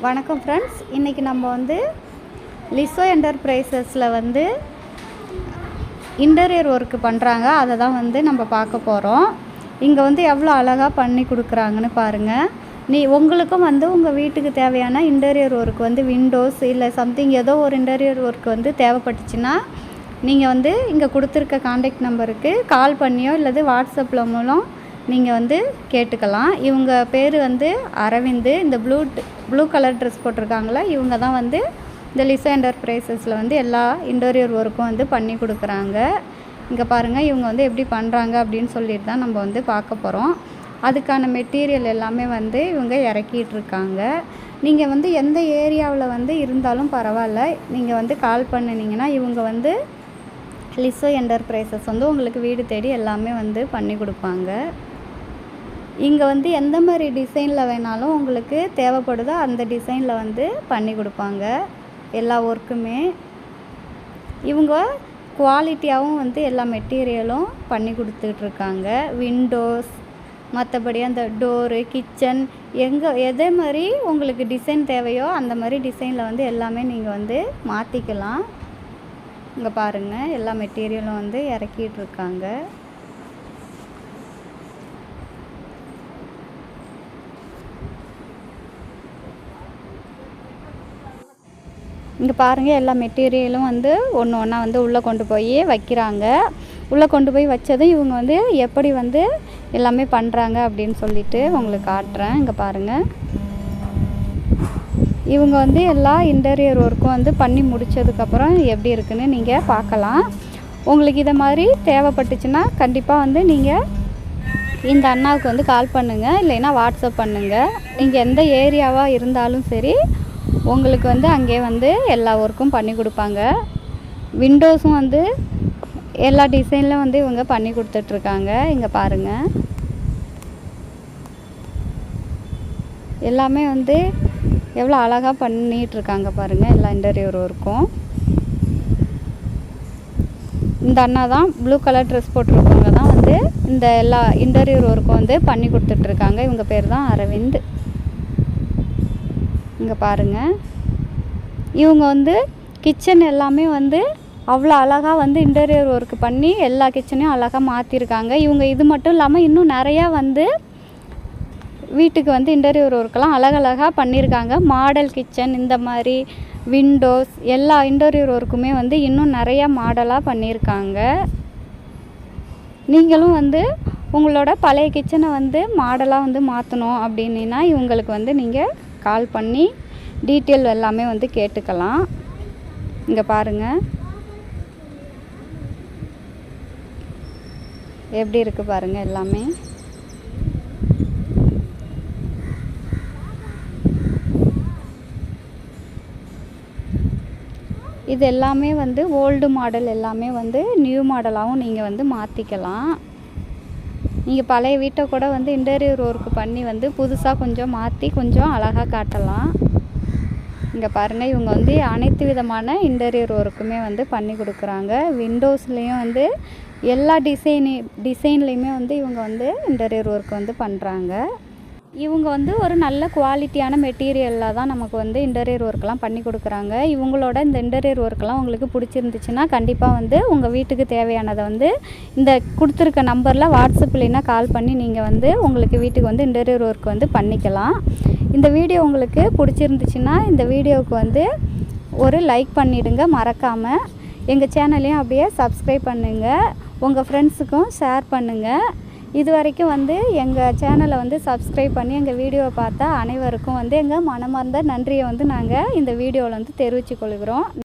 வணக்கம் ஃப்ரெண்ட்ஸ், இன்றைக்கி நம்ம வந்து லிசோ என்டர்பிரைசஸில் வந்து இன்டீரியர் ஒர்க்கு பண்ணுறாங்க. அதை தான் வந்து நம்ம பார்க்க போகிறோம். இங்கே வந்து எவ்வளோ அழகாக பண்ணி கொடுக்குறாங்கன்னு பாருங்கள். உங்களுக்கும் வந்து உங்கள் வீட்டுக்கு தேவையான இன்டீரியர் ஒர்க் வந்து விண்டோஸ் இல்லை சம்திங் ஏதோ ஒரு இன்டீரியர் ஒர்க் வந்து தேவைப்பட்டுச்சுன்னா நீங்கள் வந்து இங்கே கொடுத்துருக்க காண்டாக்ட் நம்பருக்கு கால் பண்ணியோ இல்லது வாட்ஸ்அப்பில் மூலம் நீங்கள் வந்து கேட்டுக்கலாம். இவங்க பேர் வந்து அரவிந்த். இந்த ப்ளூ கலர் ட்ரெஸ் போட்டிருக்காங்களே, இவங்க தான் வந்து இந்த லிசோ என்டர்பிரைசஸில் வந்து எல்லா இன்டீரியர் ஒர்க்கும் வந்து பண்ணி கொடுக்குறாங்க. இங்கே பாருங்கள், இவங்க வந்து எப்படி பண்ணுறாங்க அப்படின்னு சொல்லிட்டு தான் நம்ம வந்து பார்க்க போகிறோம். அதுக்கான மெட்டீரியல் எல்லாமே வந்து இவங்க இறக்கிட்டுருக்காங்க. நீங்கள் வந்து எந்த ஏரியாவில் வந்து இருந்தாலும் பரவாயில்ல, நீங்கள் வந்து கால் பண்ணினீங்கன்னா இவங்க வந்து லிசோ என்டர்பிரைசஸ் வந்து உங்களுக்கு வீடு தேடி எல்லாமே வந்து பண்ணி கொடுப்பாங்க. இங்கே வந்து எந்த மாதிரி டிசைனில் வேணாலும் உங்களுக்கு தேவைப்படுதோ அந்த டிசைனில் வந்து பண்ணி கொடுப்பாங்க எல்லா ஒர்க்குமே. இவங்க குவாலிட்டியாகவும் வந்து எல்லா மெட்டீரியலும் பண்ணி கொடுத்துட்ருக்காங்க. விண்டோஸ், மற்றபடி அந்த டோரு, கிச்சன், எதே மாதிரி உங்களுக்கு டிசைன் தேவையோ அந்த மாதிரி டிசைனில் வந்து எல்லாமே நீங்கள் வந்து மாற்றிக்கலாம். இங்கே பாருங்கள், எல்லா மெட்டீரியலும் வந்து இறக்கிட்டுருக்காங்க. இங்கே பாருங்கள், எல்லா மெட்டீரியலும் வந்து ஒன்று ஒன்றா வந்து உள்ளே கொண்டு போய் வைக்கிறாங்க. உள்ளே கொண்டு போய் வச்சதும் இவங்க வந்து எப்படி வந்து எல்லாமே பண்ணுறாங்க அப்படின்னு சொல்லிட்டு உங்களுக்கு காட்டுறேன். இங்கே பாருங்கள், இவங்க வந்து எல்லா இன்டீரியர் ஒர்க்கும் வந்து பண்ணி முடித்ததுக்கப்புறம் எப்படி இருக்குன்னு நீங்கள் பார்க்கலாம். உங்களுக்கு இதை மாதிரி தேவைப்பட்டுச்சுன்னா கண்டிப்பாக வந்து நீங்கள் இந்த அண்ணாவுக்கு வந்து கால் பண்ணுங்கள், இல்லைன்னா வாட்ஸ்அப் பண்ணுங்கள். நீங்கள் எந்த ஏரியாவாக இருந்தாலும் சரி, உங்களுக்கு வந்து அங்கே வந்து எல்லா ஒர்க்கும் பண்ணி கொடுப்பாங்க. விண்டோஸும் வந்து எல்லா டிசைனில் வந்து இவங்க பண்ணி கொடுத்துட்ருக்காங்க. இங்கே பாருங்கள், எல்லாமே வந்து எவ்வளோ அழகாக பண்ணிகிட்ருக்காங்க பாருங்கள் எல்லா இன்டீரியர் ஒர்க்கும். இந்த அண்ணா தான் ப்ளூ கலர் ட்ரெஸ் போட்டிருக்கவங்க தான் வந்து இந்த எல்லா இன்டீரியர் ஒர்க்கும் வந்து பண்ணி கொடுத்துட்ருக்காங்க. இவங்க பேர் தான் அரவிந்த். இங்கே பாருங்கள், இவங்க வந்து கிச்சன் எல்லாமே வந்து அவ்வளோ அழகாக வந்து இன்டீரியர் ஒர்க் பண்ணி எல்லா கிச்சனையும் அழகாக மாற்றிருக்காங்க. இவங்க இது மட்டும் இல்லாமல் இன்னும் நிறையா வந்து வீட்டுக்கு வந்து இன்டீரியர் ஒர்க்கெல்லாம் அழகழகாக பண்ணியிருக்காங்க. மாடல் கிச்சன், இந்த மாதிரி விண்டோஸ், எல்லா இன்டீரியர் ஒர்க்குமே வந்து இன்னும் நிறையா மாடலாக பண்ணியிருக்காங்க. நீங்களும் வந்து உங்களோட பழைய கிச்சனை வந்து மாடலாக வந்து மாற்றணும் அப்படின்னா இவங்களுக்கு வந்து நீங்கள் கால் பண்ணி டீட்டெயில் எல்லாமே வந்து கேட்டுக்கலாம். இங்கே பாருங்கள், எப்படி இருக்குது பாருங்கள் எல்லாமே. இது எல்லாமே வந்து ஓல்டு மாடல், எல்லாமே வந்து நியூ மாடலாகவும் நீங்கள் வந்து மாற்றிக்கலாம். நீங்கள் பழைய வீட்டை கூட வந்து இன்டீரியர் ஒர்க் பண்ணி வந்து புதுசாக கொஞ்சம் மாற்றி கொஞ்சம் அழகாக காட்டலாம். இங்கே பாருங்கள், இவங்க வந்து அனைத்து விதமான இன்டீரியர் ஒர்க்குமே வந்து பண்ணி கொடுக்குறாங்க. விண்டோஸ்லேயும் வந்து எல்லா டிசைன்லேயுமே வந்து இவங்க வந்து இன்டீரியர் ஒர்க் வந்து பண்ணுறாங்க. இவங்க வந்து ஒரு நல்ல குவாலிட்டியான மெட்டீரியலில் தான் நமக்கு வந்து இன்டீரியர் ஒர்க்கெலாம் பண்ணி கொடுக்குறாங்க. இவங்களோட இந்த இன்டீரியர் ஒர்க்கெலாம் உங்களுக்கு பிடிச்சிருந்துச்சுன்னா கண்டிப்பாக வந்து உங்கள் வீட்டுக்கு தேவையானதை வந்து இந்த கொடுத்துருக்க நம்பரில் வாட்ஸ்அப் இல்லைன்னா கால் பண்ணி நீங்கள் வந்து உங்களுக்கு வீட்டுக்கு வந்து இன்டீரியர் ஒர்க் வந்து பண்ணிக்கலாம். இந்த வீடியோ உங்களுக்கு பிடிச்சிருந்துச்சுன்னா இந்த வீடியோவுக்கு வந்து ஒரு லைக் பண்ணிவிடுங்க மறக்காமல். எங்கள் சேனலையும் அப்படியே சப்ஸ்கிரைப் பண்ணுங்கள், உங்கள் ஃப்ரெண்ட்ஸுக்கும் ஷேர் பண்ணுங்கள். இது வரைக்கும் வந்து எங்கள் சேனலை வந்து சப்ஸ்கிரைப் பண்ணி எங்கள் வீடியோவை பார்த்தா அனைவருக்கும் வந்து எங்கள் மனமார்ந்த நன்றியை வந்து நாங்கள் இந்த வீடியோவில் வந்து தெரிவித்துக் கொள்கிறோம்.